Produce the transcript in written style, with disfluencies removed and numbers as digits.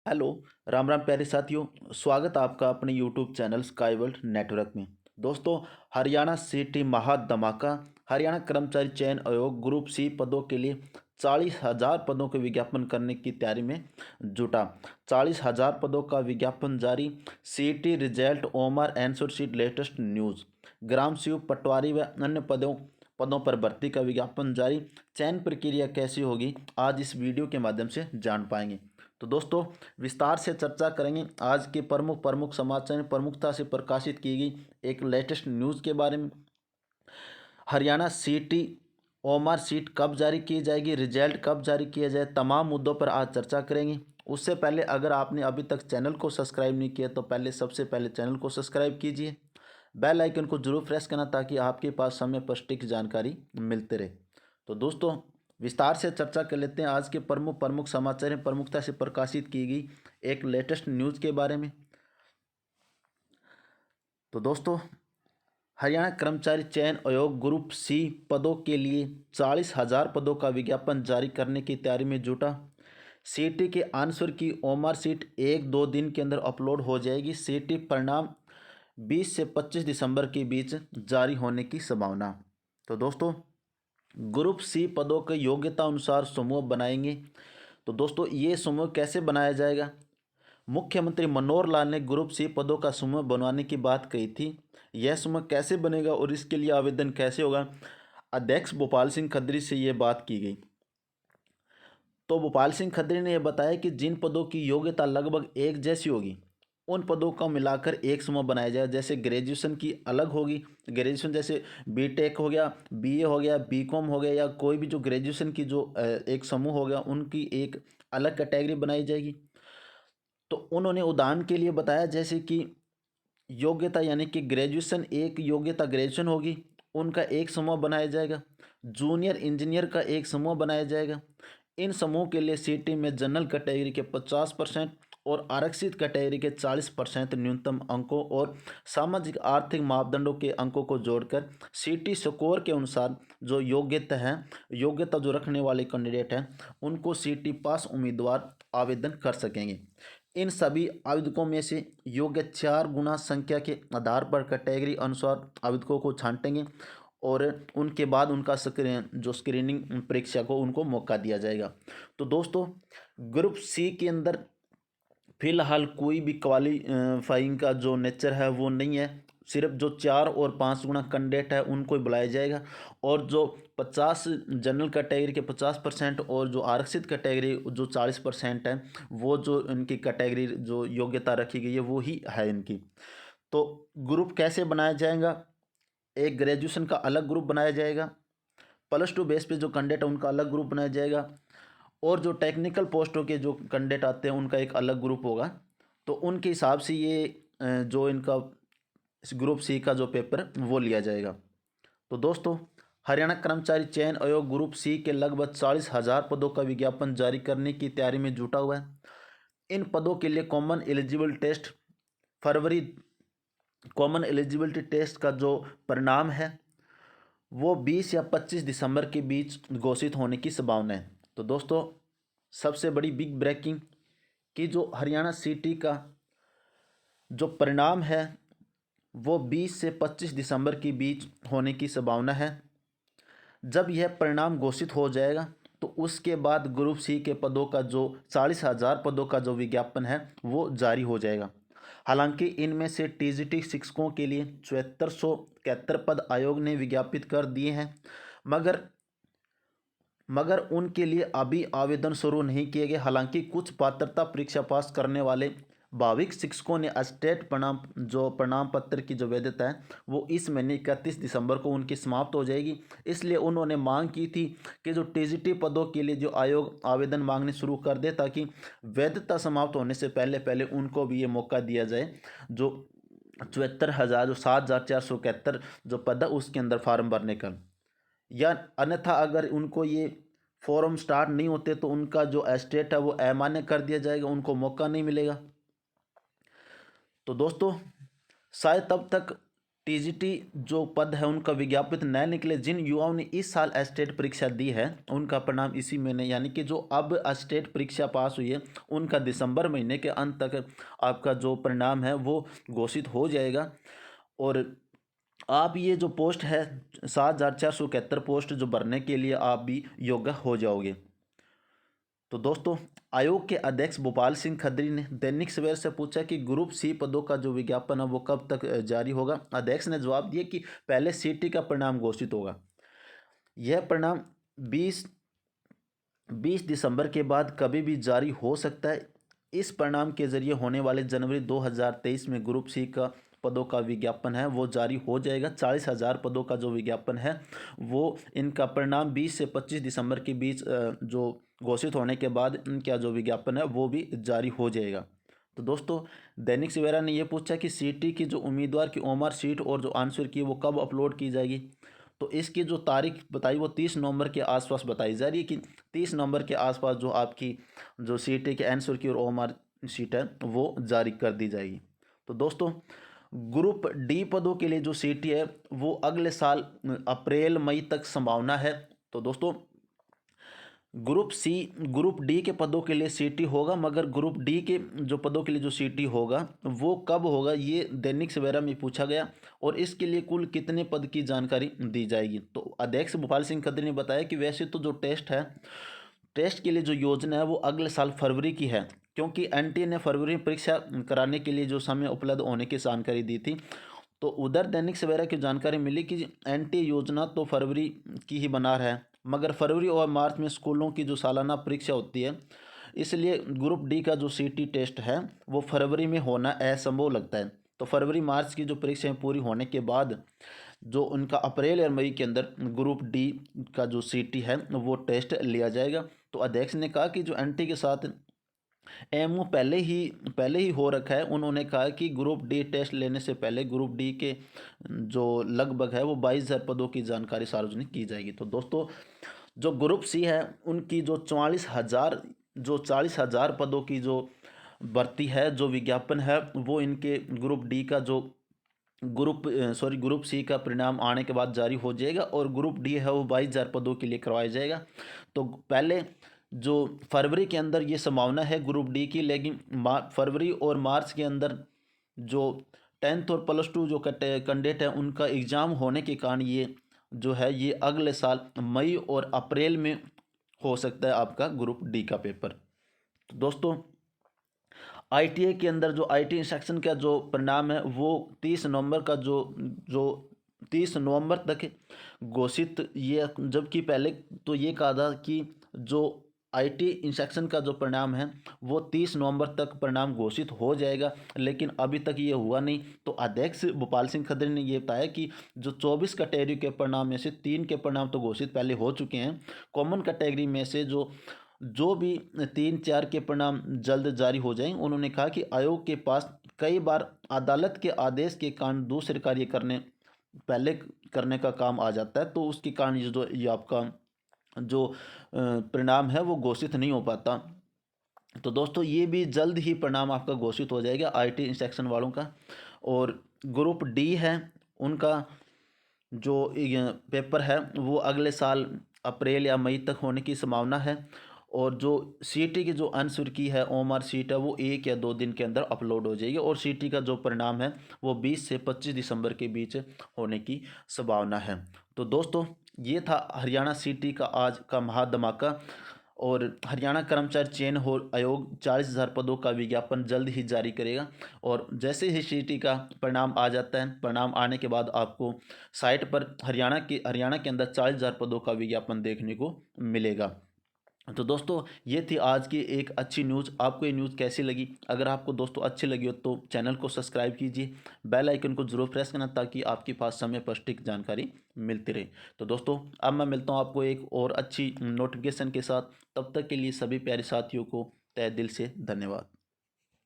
Hello. Ram Ram प्यारे साथियों। स्वागत है आपका अपने YouTube channel sky world network में। दोस्तों, हरियाणा सिटी महा धमाका। हरियाणा कर्मचारी चयन आयोग ग्रुप सी पदों के लिए 40,000 पदों के विज्ञापन करने की तैयारी में जुटा। 40,000 पदों का विज्ञापन जारी। CT result OMR answer sheet latest news. ग्राम सेवक पटवारी व अन्य पदों पदों पर भर्ती का विज्ञापन जारी। चयन प्रक्रिया कैसी होगी, आज इस वीडियो के माध्यम से जान पाएंगे। तो दोस्तों, विस्तार से चर्चा करेंगे आज के प्रमुख प्रमुख समाचार में प्रमुखता से प्रकाशित की गई एक लेटेस्ट न्यूज़ के बारे में। हरियाणा सीटी ओमआर सीट कब जारी की जाएगी, रिजल्ट कब जारी किया जाए, तमाम मुद्दों पर आज चर्चा करेंगे। उससे पहले अगर आपने अभी तक चैनल को सब्सक्राइब नहीं किया तो सबसे पहले चैनल को सब्सक्राइब कीजिए। बेल आइकन को जरूर प्रेस करना ताकि आपके पास समय पर सटीक जानकारी मिलते रहे। तो दोस्तों, विस्तार से चर्चा कर लेते हैं आज के प्रमुख प्रमुख समाचार में प्रमुखता से प्रकाशित की गई एक लेटेस्ट न्यूज़ के बारे में। तो दोस्तों, हरियाणा कर्मचारी चयन आयोग ग्रुप सी पदों के लिए 40,000 पदों का विज्ञापन जारी करने की तैयारी में जुटा। सीटी के आंसर की ओमआर सीट 1-2 दिन के अंदर अपलोड हो जाएगी। सीटी परिणाम 20 से 25 दिसंबर के बीच जारी होने की संभावना। तो दोस्तों, ग्रुप सी पदों के योग्यता अनुसार समूह बनाएंगे। तो दोस्तों, ये समूह कैसे बनाया जाएगा? मुख्यमंत्री मनोहर लाल ने ग्रुप सी पदों का समूह बनवाने की बात कही थी। यह समूह कैसे बनेगा और इसके लिए आवेदन कैसे होगा, अध्यक्ष भोपाल सिंह खत्री से ये बात की गई। तो भोपाल सिंह खत्री ने यह बताया कि जिन पदों की योग्यता लगभग एक जैसी होगी उन पदों का मिलाकर एक समूह बनाया जाए। जैसे ग्रेजुएशन की अलग होगी, ग्रेजुएशन जैसे बीटेक हो गया, बीए हो गया, बीकॉम हो गया, या कोई भी जो ग्रेजुएशन की जो एक समूह हो गया उनकी एक अलग कैटेगरी बनाई जाएगी। तो उन्होंने उदाहरण के लिए बताया जैसे कि योग्यता यानी कि ग्रेजुएशन, एक योग्यता ग्रेजुएशन होगी, उनका एक समूह बनाया जाएगा। जूनियर इंजीनियर का एक समूह बनाया जाएगा। इन समूह के लिए सीटी में जनरल कैटेगरी के 50% और आरक्षित कैटेगरी के 40% न्यूनतम अंकों और सामाजिक आर्थिक मापदंडों के अंकों को जोड़कर सीटी स्कोर के अनुसार जो योग्यता जो रखने वाले कैंडिडेट हैं उनको सीटी पास उम्मीदवार आवेदन कर सकेंगे। इन सभी आवेदकों में से योग्य 4 गुना संख्या के आधार पर कैटेगरी अनुसार आवेदकों को छांटेंगे और उनके बाद उनका स्क्रीनिंग परीक्षा को उनको मौका दिया जाएगा। तो दोस्तों, ग्रुप सी के अंदर फिलहाल कोई भी क्वालिफाइंग का जो नेचर है वो नहीं है। सिर्फ जो 4 और 5 गुना कैंडिडेट है उनको ही बुलाया जाएगा। और जो 50 जनरल कैटेगरी के 50% और जो आरक्षित कैटेगरी जो 40% है, वो जो इनकी कैटेगरी जो योग्यता रखी गई है वो ही है इनकी। तो ग्रुप कैसे बनाया जाएगा? एक ग्रेजुएशन का अलग ग्रुप बनाया जाएगा। +2 बेस पे जो कैंडिडेट है उनका अलग ग्रुप बनाया जाएगा। और जो टेक्निकल पोस्टों के जो कैंडिडेट आते हैं उनका एक अलग ग्रुप होगा। तो उनके हिसाब से ये जो इनका इस ग्रुप सी का जो पेपर वो लिया जाएगा। तो दोस्तों, हरियाणा कर्मचारी चयन आयोग ग्रुप सी के लगभग 40,000 पदों का विज्ञापन जारी करने की तैयारी में जुटा हुआ है। इन पदों के लिए फरवरी कॉमन एलिजिबिलिटी टेस्ट का जो परिणाम है वो 20 या 25 दिसंबर के बीच घोषित होने की संभावना है। तो दोस्तों, सबसे बड़ी बिग ब्रेकिंग कि जो हरियाणा सीटी का जो परिणाम है वो 20 से 25 दिसंबर के बीच होने की संभावना है। जब यह परिणाम घोषित हो जाएगा तो उसके बाद ग्रुप सी के पदों का जो 40,000 पदों का जो विज्ञापन है वो जारी हो जाएगा। हालांकि इनमें से टीजीटी शिक्षकों के लिए 7471 पद आयोग ने विज्ञापित कर दिए हैं, मगर मगर उनके लिए अभी आवेदन शुरू नहीं किए गए। हालांकि कुछ पात्रता परीक्षा पास करने वाले भाविक शिक्षकों ने स्टेट प्रमाण पत्र की जो वैधता है वो इस महीने 31 दिसंबर को उनकी समाप्त हो जाएगी। इसलिए उन्होंने मांग की थी कि जो टीजीटी पदों के लिए जो आयोग आवेदन मांगने शुरू कर दे ताकि वैधता समाप्त होने से पहले पहले उनको भी ये मौका दिया जाए। जो 74,000 जो 7,471 जो पद है उसके अंदर फार्म भरने का, या अन्यथा अगर उनको ये फॉर्म स्टार्ट नहीं होते तो उनका जो एस्टेट है वो अमान्य कर दिया जाएगा, उनको मौका नहीं मिलेगा। तो दोस्तों, शायद तब तक टीजीटी जो पद है उनका विज्ञापित न निकले। जिन युवाओं ने इस साल स्टेट परीक्षा दी है उनका परिणाम इसी महीने, यानी कि जो अब स्टेट परीक्षा पास हुई है उनका दिसंबर महीने के अंत तक आपका जो परिणाम है वो घोषित हो जाएगा। और आप ये जो पोस्ट है 7,471 पोस्ट जो भरने के लिए आप भी योग्य हो जाओगे। तो दोस्तों, आयोग के अध्यक्ष भोपाल सिंह खत्री ने दैनिक सवेरा से पूछा कि ग्रुप सी पदों का जो विज्ञापन है वो कब तक जारी होगा। अध्यक्ष ने जवाब दिया कि पहले सीटी का परिणाम घोषित होगा। यह परिणाम 20 दिसंबर के बाद कभी भी जारी हो सकता है। इस परिणाम के जरिए होने वाले जनवरी 2023 में ग्रुप सी का पदों का विज्ञापन है वो जारी हो जाएगा। 40,000 पदों का जो विज्ञापन है वो इनका परिणाम 20 से 25 दिसंबर के बीच जो घोषित होने के बाद इनका जो विज्ञापन है वो भी जारी हो जाएगा। तो दोस्तों, दैनिक सवेरा ने ये पूछा कि सीटी की जो उम्मीदवार की ओएमआर शीट और जो आंसर की वो कब अपलोड की जाएगी। तो इसकी जो तारीख बताई वो 30 नवंबर के आसपास बताई जा रही है कि 30 नवंबर के आसपास जो आपकी जो सीटी के आंसर की और ओएमआर शीट है वो जारी कर दी जाएगी। तो दोस्तों, ग्रुप डी पदों के लिए जो सीटी है वो अगले साल अप्रैल मई तक संभावना है। तो दोस्तों, ग्रुप डी के पदों के लिए सीटी होगा, मगर ग्रुप डी के जो पदों के लिए जो सीटी होगा वो कब होगा ये दैनिक सवेरा में पूछा गया। और इसके लिए कुल कितने पद की जानकारी दी जाएगी। तो अध्यक्ष भोपाल सिंह खत्री ने बताया कि वैसे तो जो टेस्ट के लिए जो योजना है वो अगले साल फरवरी की है, क्योंकि एनटीए ने फरवरी में परीक्षा कराने के लिए जो समय उपलब्ध होने की जानकारी दी थी। तो उधर दैनिक सवेरा की जानकारी मिली कि एनटीए योजना तो फरवरी की ही बना रहा है, मगर फरवरी और मार्च में स्कूलों की जो सालाना परीक्षा होती है, इसलिए ग्रुप डी का जो सीटी टेस्ट है वो फरवरी में होना असंभव लगता है। तो फरवरी मार्च की जो परीक्षाएं पूरी होने के बाद जो उनका अप्रैल और मई के अंदर ग्रुप डी का जो सीटी है वो टेस्ट लिया जाएगा। तो अध्यक्ष ने कहा कि जो एनटी के साथ एमओ पहले ही हो रखा है, उन्होंने कहा कि ग्रुप डी टेस्ट लेने से पहले ग्रुप डी के जो लगभग है वो 22,000 पदों की जानकारी सार्वजनिक की जाएगी। तो दोस्तों, जो ग्रुप सी है उनकी जो 40,000 पदों की जो भर्ती है जो विज्ञापन है वो इनके ग्रुप डी का जो ग्रुप सी का परिणाम आने के बाद जारी हो जाएगा। और ग्रुप डी है वो 22,000 पदों के लिए करवाया जाएगा। तो पहले जो फरवरी के अंदर ये संभावना है ग्रुप डी की, लेकिन फरवरी और मार्च के अंदर जो 10th और +2 जो कैंडिडेट हैं उनका एग्ज़ाम होने के कारण ये जो है ये अगले साल मई और अप्रैल में हो सकता है आपका ग्रुप डी का पेपर। तो दोस्तों, आईटीआई के अंदर जो आईटी सेक्शन का जो परिणाम है वो 30 नवंबर का जो 30 नवंबर तक घोषित, ये जबकि पहले तो ये कहा था कि जो आईटी इंसेक्शन का जो परिणाम है वो 30 नवंबर तक परिणाम घोषित हो जाएगा, लेकिन अभी तक ये हुआ नहीं। तो अध्यक्ष भोपाल सिंह खत्री ने ये बताया कि जो 24 कैटेगरी के परिणाम में से 3 के परिणाम तो घोषित पहले हो चुके हैं। कॉमन कैटेगरी में से जो भी 3-4 के परिणाम जल्द जारी हो जाएंगे। उन्होंने कहा कि आयोग के पास कई बार अदालत के आदेश के कारण दूसरे कार्य पहले करने का काम आ जाता है, तो उसके कारण ये आपका जो परिणाम है वो घोषित नहीं हो पाता। तो दोस्तों, ये भी जल्द ही परिणाम आपका घोषित हो जाएगा आईटी सेक्शन वालों का। और ग्रुप डी है उनका जो पेपर है वो अगले साल अप्रैल या मई तक होने की संभावना है। और जो सीटी की जो आंसर की है ओएमआर शीट है वो 1 या 2 दिन के अंदर अपलोड हो जाएगी। और सीटी का जो परिणाम है वो 20 से 25 दिसंबर के बीच होने की संभावना है। तो दोस्तों, ये था हरियाणा सीटी का आज का महाधमाका। और हरियाणा कर्मचारी चयन आयोग 40,000 पदों का विज्ञापन जल्द ही जारी करेगा। और जैसे ही सीटी का परिणाम आ जाता है, परिणाम आने के बाद आपको साइट पर हरियाणा के अंदर 40,000 पदों का विज्ञापन देखने को मिलेगा। तो दोस्तों, ये थी आज की एक अच्छी न्यूज़। आपको ये न्यूज़ कैसी लगी? अगर आपको दोस्तों अच्छी लगी हो तो चैनल को सब्सक्राइब कीजिए, बेल आइकन को जरूर प्रेस करना ताकि आपके पास समय पर सटीक जानकारी मिलती रहे। तो दोस्तों, अब मैं मिलता हूँ आपको एक और अच्छी नोटिफिकेशन के साथ। तब तक के लिए सभी प्यारे साथियों को तहे दिल से धन्यवाद।